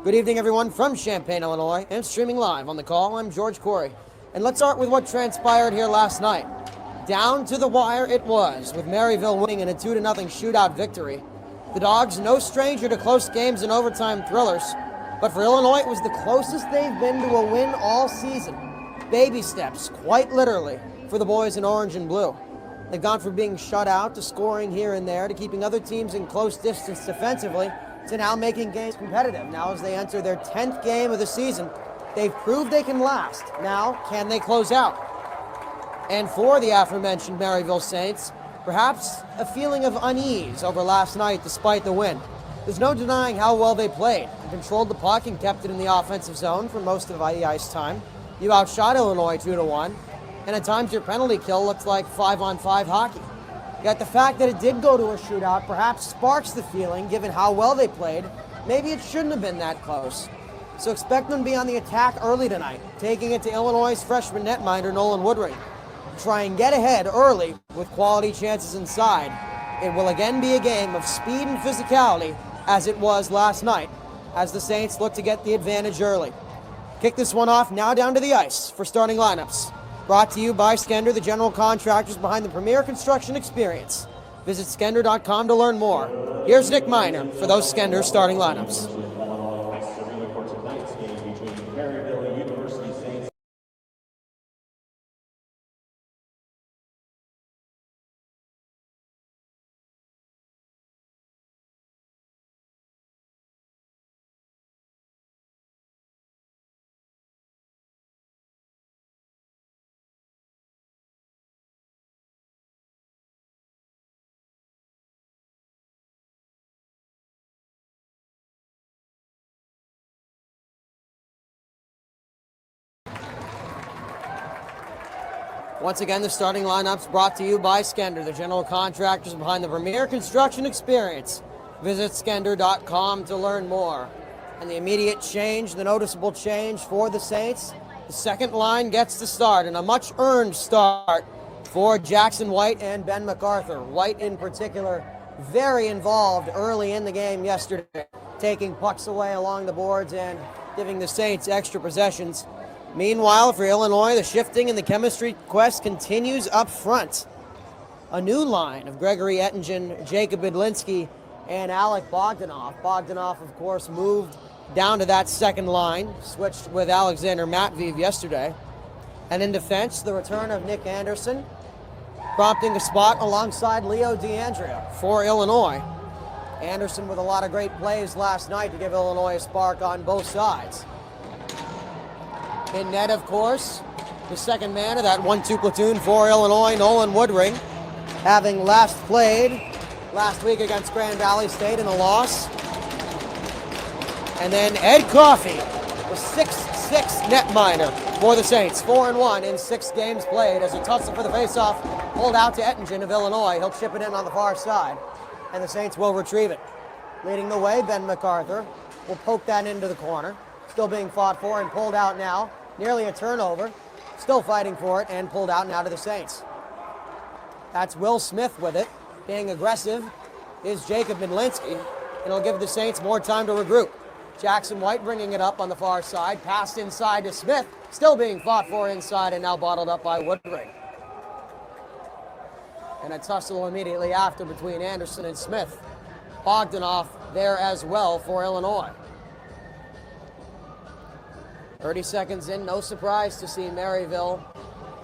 Good evening, everyone, from Champaign, Illinois, and streaming live on The Call. I'm George Corey. And let's start with what transpired here last night. Down to the wire it was, with Maryville winning in a 2-0 shootout victory. The Dogs, no stranger to close games and overtime thrillers, but for Illinois, it was the closest they've been to a win all season. Baby steps, quite literally, for the boys in orange and blue. They've gone from being shut out to scoring here and there to keeping other teams in close distance defensively to now making games competitive. Now as they enter their 10th game of the season, they've proved they can last. Now, can they close out? And for the aforementioned Maryville Saints, perhaps a feeling of unease over last night despite the win. There's no denying how well they played. They controlled the puck and kept it in the offensive zone for most of the ice time. You outshot Illinois 2-1, and at times your penalty kill looked like 5-on-5 hockey. Yet the fact that it did go to a shootout perhaps sparks the feeling, given how well they played, maybe it shouldn't have been that close. So expect them to be on the attack early tonight, taking it to Illinois' freshman netminder Nolan Woodring. Try and get ahead early with quality chances inside. It will again be a game of speed and physicality, as it was last night, as the Saints look to get the advantage early. Kick this one off now down to the ice for starting lineups. Brought to you by Skender, the general contractors behind the premier construction experience. Visit Skender.com to learn more. Here's Nick Miner for those Skender starting lineups. Once again, the starting lineups brought to you by Skender, the general contractors behind the premier construction experience. Visit Skender.com to learn more. And the immediate change, the noticeable change for the Saints, the second line gets to start, and a much-earned start for Jackson White and Ben MacArthur. White, in particular, very involved early in the game yesterday, taking pucks away along the boards and giving the Saints extra possessions. Meanwhile, for Illinois, the shifting and the chemistry quest continues up front. A new line of Gregory Ettingen, Jacob Idlinski, and Alec Bogdanov. Bogdanov, of course, moved down to that second line, switched with Alexander Matviev yesterday. And in defense, the return of Nick Anderson, prompting a spot alongside Leo DeAndrea for Illinois. Anderson with a lot of great plays last night to give Illinois a spark on both sides. In net, of course, the second man of that 1-2 platoon for Illinois, Nolan Woodring, having last played last week against Grand Valley State in a loss. And then Ed Coffey, the 6'6 netminder for the Saints, 4-1 in 6 games played as a tussle for the faceoff pulled out to Ettingen of Illinois. He'll chip it in on the far side, and the Saints will retrieve it. Leading the way, Ben MacArthur will poke that into the corner. Still being fought for and pulled out now. Nearly a turnover. Still fighting for it and pulled out now to the Saints. That's Will Smith with it. Being aggressive is Jacob Idlinski, and it'll give the Saints more time to regroup. Jackson White bringing it up on the far side. Passed inside to Smith. Still being fought for inside and now bottled up by Woodring. And a tussle immediately after between Anderson and Smith. Bogdanov there as well for Illinois. 30 seconds in, no surprise to see Maryville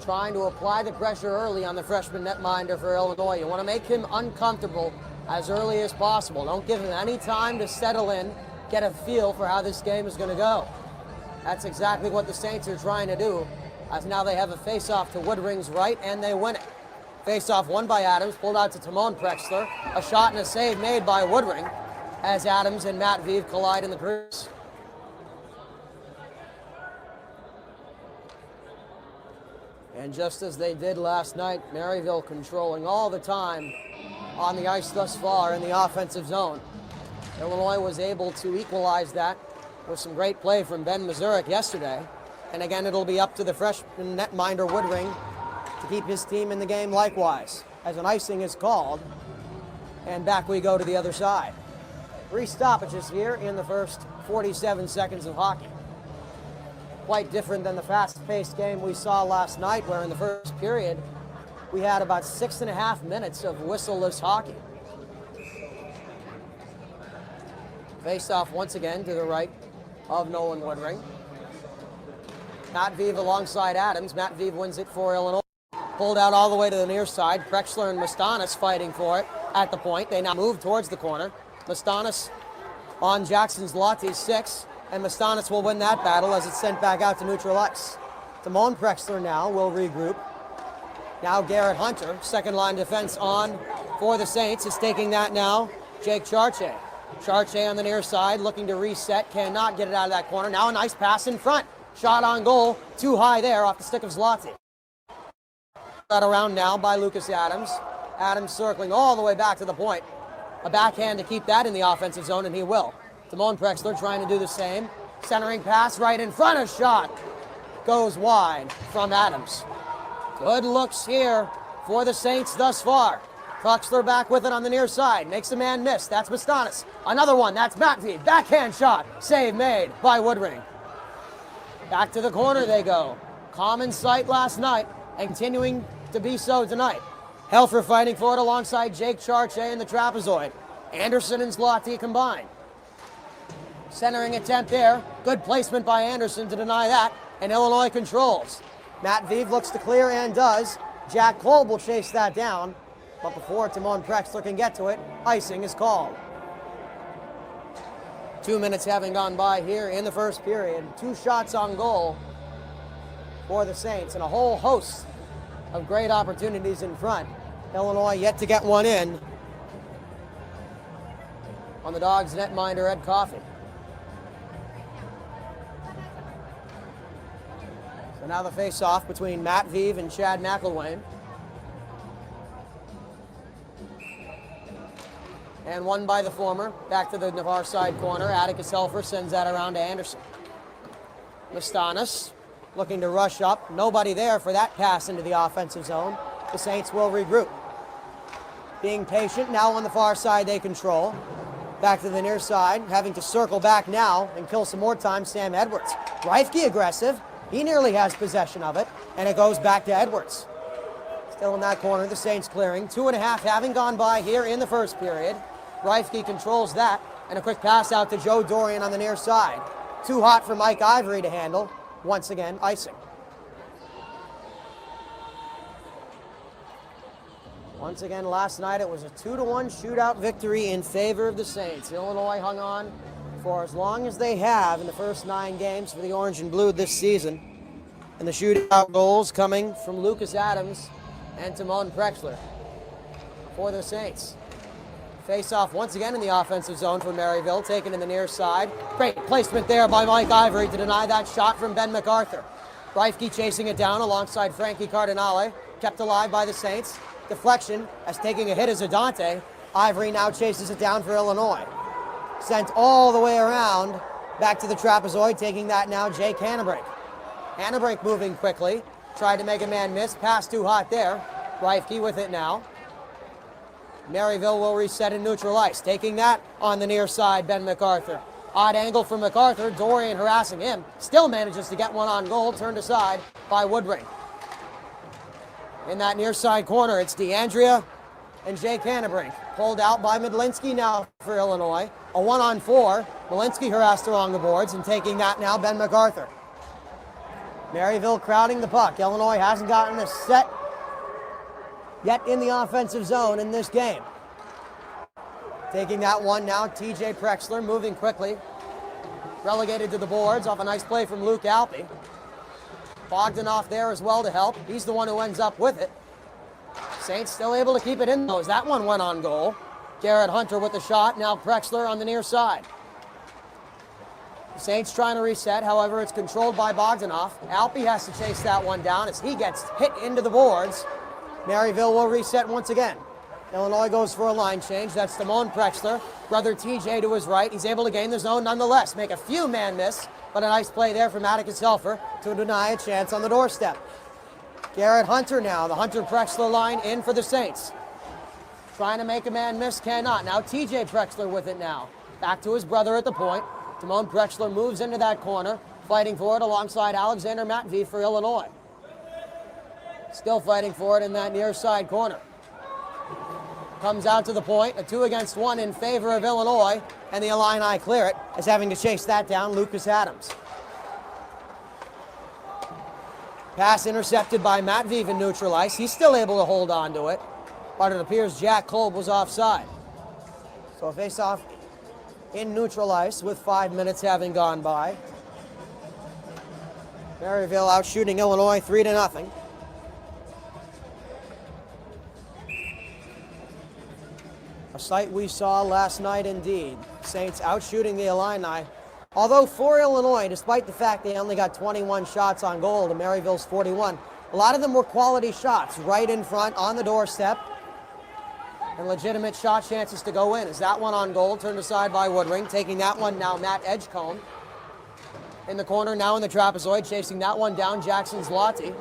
trying to apply the pressure early on the freshman netminder for Illinois. You want to make him uncomfortable as early as possible. Don't give him any time to settle in, get a feel for how this game is going to go. That's exactly what the Saints are trying to do, as now they have a face-off to Woodring's right, and they win it. Face-off won by Adams, pulled out to Timon Prexler. A shot and a save made by Woodring as Adams and Matviev collide in the crease. And just as they did last night, Maryville controlling all the time on the ice thus far in the offensive zone. Illinois was able to equalize that with some great play from Ben Mazurek yesterday. And again, it'll be up to the freshman netminder Woodring to keep his team in the game likewise, as an icing is called. And back we go to the other side. 3 stoppages here in the first 47 seconds of hockey. Quite different than the fast-paced game we saw last night, where in the first period we had about 6.5 minutes of whistle-less hockey. Face-off once again to the right of Nolan Woodring. Matveev alongside Adams. Matveev wins it for Illinois. Pulled out all the way to the near side. Prexler and Mastanis fighting for it at the point. They now move towards the corner. Mastanis on Jackson's Lottie's 6, and Mastanis will win that battle as it's sent back out to neutral ice. Timon Prexler now will regroup. Now Garrett Hunter, second line defense on for the Saints, is taking that now. Jake Charche. Charche on the near side, looking to reset, cannot get it out of that corner. Now a nice pass in front. Shot on goal, too high there off the stick of Zloty. Got around now by Lucas Adams. Adams circling all the way back to the point. A backhand to keep that in the offensive zone, and he will. Timon Prexler trying to do the same. Centering pass right in front, a shot. Goes wide from Adams. Good looks here for the Saints thus far. Prexler back with it on the near side. Makes a man miss. That's Mastanis. Another one. That's Matveev. Backhand shot. Save made by Woodring. Back to the corner they go. Common sight last night and continuing to be so tonight. Helfer fighting for it alongside Jake Charche in the trapezoid. Anderson and Zloty combined. Centering attempt there. Good placement by Anderson to deny that. And Illinois controls. Matveev looks to clear and does. Jack Kolb will chase that down. But before Timon Prexler can get to it, icing is called. 2 minutes having gone by here in the first period. 2 shots on goal for the Saints and a whole host of great opportunities in front. Illinois yet to get one in on the Dogs netminder Ed Coffey. So now the face-off between Matveev and Chad McElwain. And won by the former. Back to the Navarre side corner. Atticus Helfer sends that around to Anderson. Mastanis looking to rush up. Nobody there for that pass into the offensive zone. The Saints will regroup. Being patient, now on the far side they control. Back to the near side, having to circle back now and kill some more time, Sam Edwards. Reifke aggressive. He nearly has possession of it, and it goes back to Edwards. Still in that corner, the Saints clearing. 2.5 having gone by here in the first period. Reifke controls that, and a quick pass out to Joe Dorian on the near side. Too hot for Mike Ivory to handle. Once again, icing. Once again, last night it was a 2-1 shootout victory in favor of the Saints. Illinois hung on for as long as they have in the first 9 games for the Orange and Blue this season. And the shootout goals coming from Lucas Adams and Timon Prexler for the Saints. Face-off once again in the offensive zone for Maryville, taken in the near side. Great placement there by Mike Ivory to deny that shot from Ben MacArthur. Reifke chasing it down alongside Frankie Cardinale, kept alive by the Saints. Deflection as taking a hit is Adante. Ivory now chases it down for Illinois. Sent all the way around, back to the trapezoid, taking that now Jake Hannebrink. Hannebrink moving quickly, tried to make a man miss, pass too hot there. Reifke with it now. Maryville will reset in neutral ice. Taking that on the near side, Ben MacArthur. Odd angle for MacArthur, Dorian harassing him. Still manages to get one on goal, turned aside by Woodring. In that near side corner, it's DeAndrea and Jake Hannebrink. Pulled out by Medlinski now for Illinois. A 1-on-4. Medlinski harassed along the boards, and taking that now, Ben MacArthur. Maryville crowding the puck. Illinois hasn't gotten a set yet in the offensive zone in this game. Taking that one now, TJ Prexler moving quickly. Relegated to the boards off a nice play from Luke Alpe. Bogdanov there as well to help. He's the one who ends up with it. Saints still able to keep it in though, as that one went on goal. Garrett Hunter with the shot, now Prexler on the near side. The Saints trying to reset, however it's controlled by Bogdanov. Alpe has to chase that one down as he gets hit into the boards. Maryville will reset once again. Illinois goes for a line change. That's Timon Prexler. Brother TJ to his right. He's able to gain the zone nonetheless. Make a few man miss, but a nice play there from Atticus Helfer to deny a chance on the doorstep. Garrett Hunter now. The Hunter-Prexler line in for the Saints. Trying to make a man miss, cannot. Now TJ Prexler with it now. Back to his brother at the point. Timon Prechler moves into that corner, fighting for it alongside Alexander Matvey for Illinois. Still fighting for it in that near side corner. Comes out to the point, a 2-against-1 in favor of Illinois, and the Illini clear it, as having to chase that down Lucas Adams. Pass intercepted by Matvey in neutral ice. He's still able to hold on to it, but it appears Jack Kolb was offside. So a face-off in neutral ice with 5 minutes having gone by. Maryville out shooting Illinois 3-0. A sight we saw last night indeed. Saints out shooting the Illini. Although for Illinois, despite the fact they only got 21 shots on goal to Maryville's 41, a lot of them were quality shots right in front on the doorstep and legitimate shot chances to go in. As that one on goal turned aside by Woodring, taking that one now Matt Edgecombe. In the corner now in the trapezoid, chasing that one down Jackson Zloty.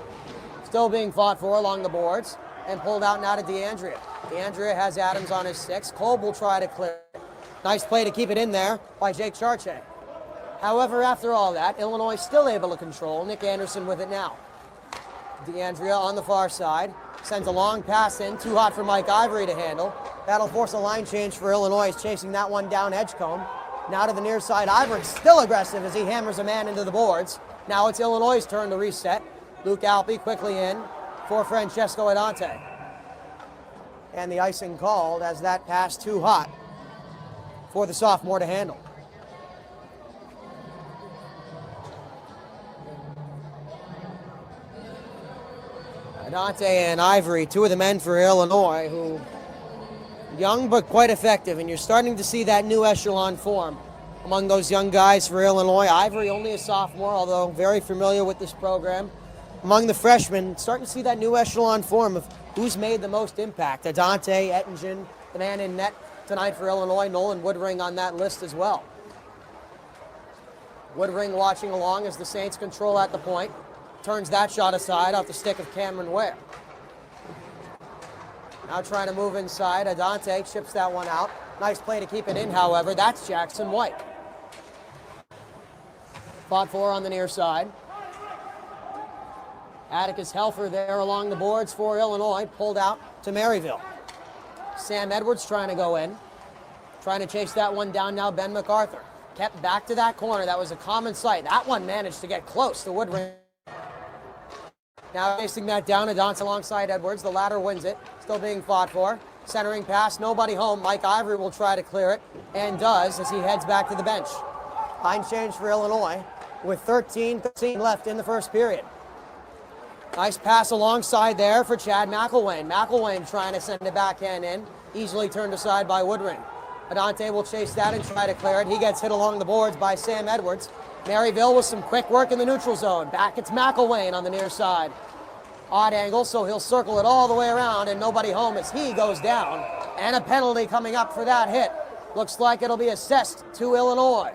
Still being fought for along the boards and pulled out now to DeAndrea. DeAndrea has Adams on his 6. Kolb will try to clear it. Nice play to keep it in there by Jake Charche. However, after all that, Illinois still able to control. Nick Anderson with it now. DeAndrea on the far side. Sends a long pass in, too hot for Mike Ivory to handle. That'll force a line change for Illinois, chasing that one down Edgecombe. Now to the near side, Ivory still aggressive as he hammers a man into the boards. Now it's Illinois' turn to reset. Luke Alpe quickly in for Francesco Adante. And the icing called as that pass too hot for the sophomore to handle. Adante and Ivory, two of the men for Illinois, who young but quite effective, and you're starting to see that new echelon form among those young guys for Illinois. Ivory only a sophomore, although very familiar with this program. Among the freshmen, starting to see that new echelon form of who's made the most impact. Adante, Ettingen, the man in net tonight for Illinois, Nolan Woodring on that list as well. Woodring watching along as the Saints control at the point. Turns that shot aside off the stick of Cameron Ware. Now trying to move inside. Adante chips that one out. Nice play to keep it in, however. That's Jackson White. Fought for on the near side. Atticus Helfer there along the boards for Illinois. Pulled out to Maryville. Sam Edwards trying to go in. Trying to chase that one down now, Ben MacArthur. Kept back to that corner. That was a common sight. That one managed to get close to Woodring. Now chasing that down, Adante alongside Edwards. The latter wins it. Still being fought for. Centering pass, nobody home. Mike Ivory will try to clear it, and does as he heads back to the bench. Line change for Illinois with 13 left in the first period. Nice pass alongside there for Chad McElwain. McElwain trying to send it backhand in. Easily turned aside by Woodring. Adante will chase that and try to clear it. He gets hit along the boards by Sam Edwards. Maryville with some quick work in the neutral zone. Back it's McElwain on the near side. Odd angle, so he'll circle it all the way around and nobody home as he goes down. And a penalty coming up for that hit. Looks like it'll be assessed to Illinois.